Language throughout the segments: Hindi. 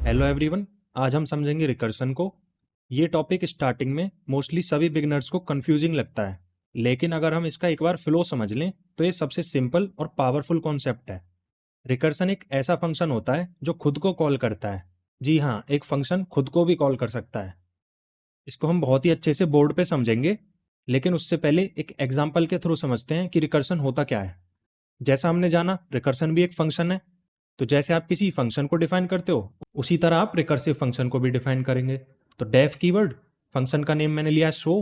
Hello everyone. आज हम समझेंगे रिकर्सन को। ये टॉपिक स्टार्टिंग में मोस्टली सभी बिगिनर्स को कंफ्यूजिंग लगता है, लेकिन अगर हम इसका एक बार फ्लो समझ लें तो ये सबसे सिंपल और पावरफुल कॉन्सेप्ट है। रिकर्सन एक ऐसा फंक्शन होता है जो खुद को कॉल करता है। जी हाँ, एक फंक्शन खुद को भी कॉल कर सकता है। इसको हम बहुत ही अच्छे से बोर्ड पे समझेंगे, लेकिन उससे पहले एक एग्जाम्पल के थ्रू समझते हैं कि रिकर्सन होता क्या है। जैसा हमने जाना, रिकर्सन भी एक फंक्शन है। तो जैसे आप किसी फंक्शन को डिफाइन करते हो, उसी तरह आप रिकर्सिव फंक्शन को भी डिफाइन करेंगे। तो डेफ कीवर्ड, फंक्शन का नेम मैंने लिया है शो,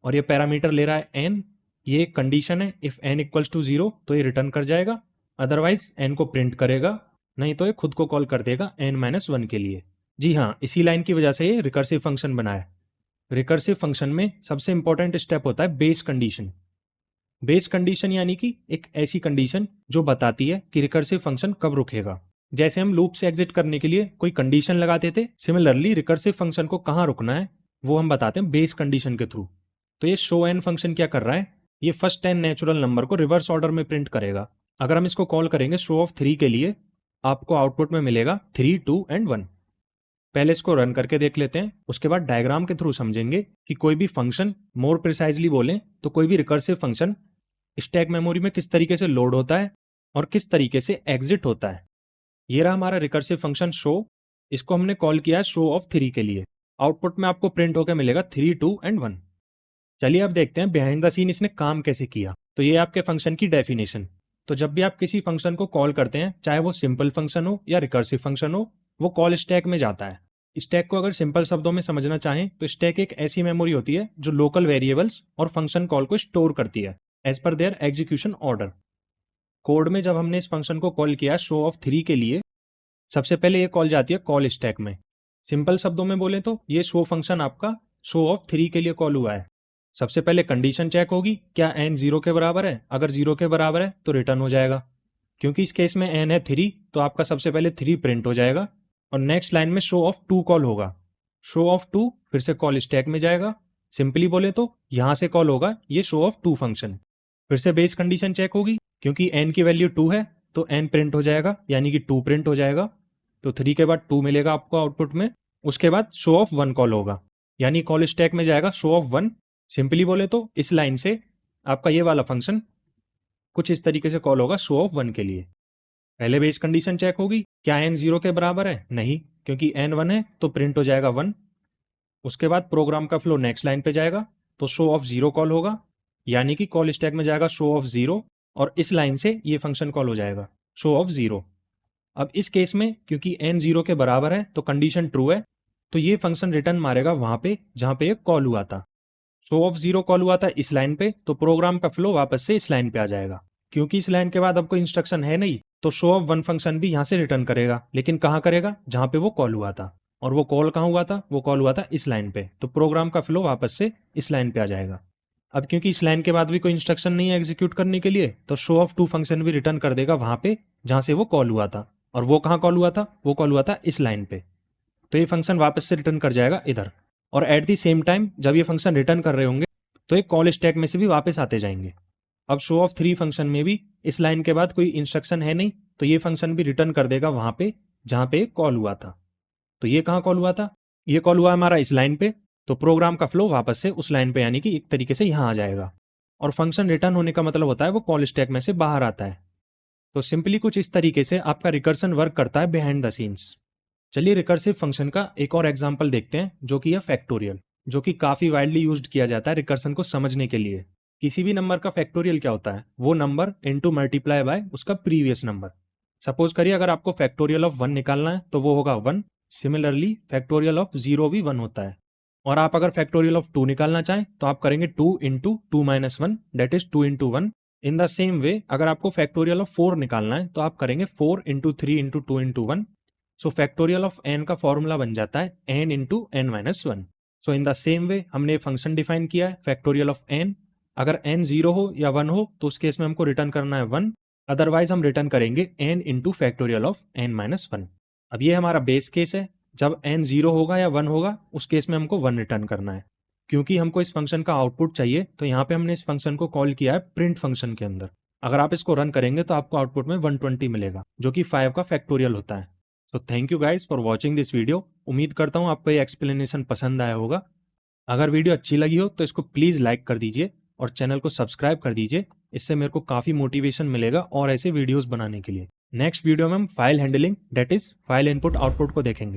और ये पैरामीटर ले रहा है एन। ये एक कंडीशन है, इफ एन इक्वल्स टू 0 तो ये रिटर्न कर जाएगा, अदरवाइज एन को प्रिंट करेगा, नहीं तो ये खुद को कॉल कर देगा n-1 के लिए। जी हाँ, इसी लाइन की वजह से ये रिकर्सिव फंक्शन बना है। रिकर्सिव फंक्शन में सबसे इंपॉर्टेंट स्टेप होता है बेस कंडीशन। बेस कंडीशन यानी कि एक ऐसी कंडीशन जो बताती है कि रिकर्सिव फंक्शन कब रुकेगा। जैसे हम लूप से एग्जिट करने के लिए कोई कंडीशन लगाते थे, सिमिलरली रिकर्सिव फंक्शन को कहाँ रुकना है वो हम बताते हैं बेस कंडीशन के थ्रू। तो ये शो एन फंक्शन क्या कर रहा है, ये फर्स्ट 10 नेचुरल नंबर को रिवर्स ऑर्डर में प्रिंट करेगा। अगर हम इसको कॉल करेंगे शो ऑफ 3 के लिए, आपको आउटपुट में मिलेगा 3, 2 एंड 1। पहले इसको रन करके देख लेते हैं, उसके बाद डायग्राम के थ्रू समझेंगे कि कोई भी फंक्शन, मोर प्रिसाइजली बोलें तो कोई भी रिकर्सिव फंक्शन स्टैक मेमोरी में किस तरीके से लोड होता है और किस तरीके से एग्जिट होता है। ये रहा हमारा रिकर्सिव फंक्शन शो। इसको हमने कॉल किया है शो ऑफ 3 के लिए। आउटपुट में आपको प्रिंट होकर मिलेगा 3, 2 एंड 1। चलिए अब देखते हैं बिहाइंड द सीन इसने काम कैसे किया। तो ये आपके फंक्शन की डेफिनेशन। तो जब भी आप किसी फंक्शन को कॉल करते हैं, चाहे वो सिंपल फंक्शन हो या रिकर्सिव फंक्शन हो, वो कॉल स्टैक में जाता है। स्टैक को अगर सिंपल शब्दों में समझना चाहें तो स्टैक एक ऐसी मेमोरी होती है जो लोकल वेरिएबल्स और फंक्शन कॉल को स्टोर करती है as per there execution order. Code में जब हमने इस फंक्शन को कॉल किया शो ऑफ 3 के लिए, सबसे पहले ये कॉल जाती है कॉल स्टैक में। सिंपल शब्दों में बोले तो ये शो फंक्शन आपका शो ऑफ 3 के लिए कॉल हुआ है। सबसे पहले कंडीशन चेक होगी, क्या एन 0 के बराबर है। अगर 0 के बराबर है तो रिटर्न हो जाएगा। क्योंकि इस केस में एन है 3, तो आपका सबसे पहले 3 प्रिंट हो जाएगा। और नेक्स्ट लाइन में शो ऑफ 2 कॉल होगा। शो ऑफ 2 फिर से कॉल स्टैक में जाएगा। सिंपली बोले तो यहां से कॉल होगा ये शो ऑफ 2 फंक्शन। फिर से बेस कंडीशन चेक होगी, क्योंकि एन की वैल्यू 2 है तो एन प्रिंट हो जाएगा, यानी कि 2 प्रिंट हो जाएगा। तो 3 के बाद 2 मिलेगा आपको आउटपुट में। उसके बाद शो ऑफ 1 कॉल होगा, यानी कॉल स्टैक में जाएगा शो ऑफ 1। सिंपली बोले तो इस लाइन से आपका ये वाला फंक्शन कुछ इस तरीके से कॉल होगा शो ऑफ 1 के लिए। पहले बेस कंडीशन चेक होगी, क्या एन 0 के बराबर है। नहीं, क्योंकि एन 1 है तो प्रिंट हो जाएगा 1। उसके बाद प्रोग्राम का फ्लो नेक्स्ट लाइन पे जाएगा, तो शो ऑफ 0 कॉल होगा, यानी कि कॉल स्टैक में जाएगा शो ऑफ 0, और इस लाइन से ये फंक्शन कॉल हो जाएगा शो ऑफ 0। अब इस केस में क्योंकि एन 0 के बराबर है तो कंडीशन ट्रू है, तो ये फंक्शन रिटर्न मारेगा वहां पे जहां पे ये कॉल हुआ था। शो ऑफ 0 कॉल हुआ था इस लाइन पे, तो प्रोग्राम का फ्लो वापस से इस लाइन पे आ जाएगा। क्योंकि इस लाइन के बाद अब कोई इंस्ट्रक्शन है नहीं, तो शो ऑफ 1 फंक्शन भी यहां से रिटर्न करेगा, लेकिन कहां करेगा, जहां पे वो कॉल हुआ था। और वो कॉल कहां हुआ था, वो कॉल हुआ था इस लाइन पे, तो प्रोग्राम का फ्लो वापस से इस लाइन पे आ जाएगा। अब क्योंकि इस लाइन के बाद भी कोई इंस्ट्रक्शन नहीं है एग्जीक्यूट करने के लिए, तो शो ऑफ 2 फंक्शन भी रिटर्न कर देगा वहां पे जहां से वो कॉल हुआ था। और वो कहां कॉल हुआ था, वो कॉल हुआ था इस लाइन पे। तो ये फंक्शन वापस से रिटर्न कर जाएगा इधर। और एट द सेम टाइम जब ये फंक्शन रिटर्न कर रहे होंगे तो एक कॉल स्टैक में से भी वापस आते जाएंगे। अब शो ऑफ 3 फंक्शन में भी इस लाइन के बाद कोई इंस्ट्रक्शन है नहीं, तो ये फंक्शन भी रिटर्न कर देगा वहां पे जहां पे कॉल हुआ था। तो ये कहां कॉल हुआ था, ये कॉल हुआ हमारा इस लाइन पे, तो प्रोग्राम का फ्लो वापस से उस लाइन पे यानी कि एक तरीके से यहां आ जाएगा। और फंक्शन रिटर्न होने का मतलब होता है वो कॉल स्टैक में से बाहर आता है। तो सिंपली कुछ इस तरीके से आपका रिकर्सन वर्क करता है बिहाइंड द सीन्स। चलिए रिकर्सिव फंक्शन का एक और एग्जांपल देखते हैं, जो कि है फैक्टोरियल, जो कि काफी वाइडली यूज्ड किया जाता है रिकर्सन को समझने के लिए। किसी भी नंबर का फैक्टोरियल क्या होता है, वो नंबर इनटू मल्टीप्लाई बाय उसका प्रीवियस नंबर। सपोज करिए अगर आपको फैक्टोरियल ऑफ 1 निकालना है तो वो होगा 1। सिमिलरली फैक्टोरियल ऑफ 0 भी 1 होता है। और आप अगर फैक्टोरियल ऑफ 2 निकालना चाहें तो आप करेंगे 2 into 2 minus 1, that is 2 into 1। In the same way अगर आपको फैक्टोरियल ऑफ 4 निकालना है तो आप करेंगे 4 into 3 into 2 into 1। So factorial of n का फॉर्मूला बन जाता है n into n minus 1। So in the same way हमने फंक्शन डिफाइन किया है फैक्टोरियल ऑफ n। अगर n 0 हो या 1 हो तो उस केस में हमको रिटर्न करना है 1, अदरवाइज हम रिटर्न करेंगे n into factorial of n minus 1। अब ये हमारा बेस केस है, जब n 0 होगा या 1 होगा उस केस में हमको 1 रिटर्न करना है। क्योंकि हमको इस फंक्शन का आउटपुट चाहिए तो यहाँ पे हमने इस फंक्शन को कॉल किया है प्रिंट फंक्शन के अंदर। अगर आप इसको रन करेंगे तो आपको आउटपुट में 120 मिलेगा, जो कि 5 का फैक्टोरियल होता है। तो thank you guys for watching this video. उम्मीद करता हूँ आपको ये एक्सप्लेनेशन पसंद आया होगा। अगर वीडियो अच्छी लगी हो तो इसको प्लीज़ लाइक कर दीजिए और चैनल को सब्सक्राइब कर दीजिए। इससे मेरे को काफ़ी मोटिवेशन मिलेगा और ऐसे वीडियोस बनाने के लिए। नेक्स्ट वीडियो में हम file handling, that is file input output को देखेंगे।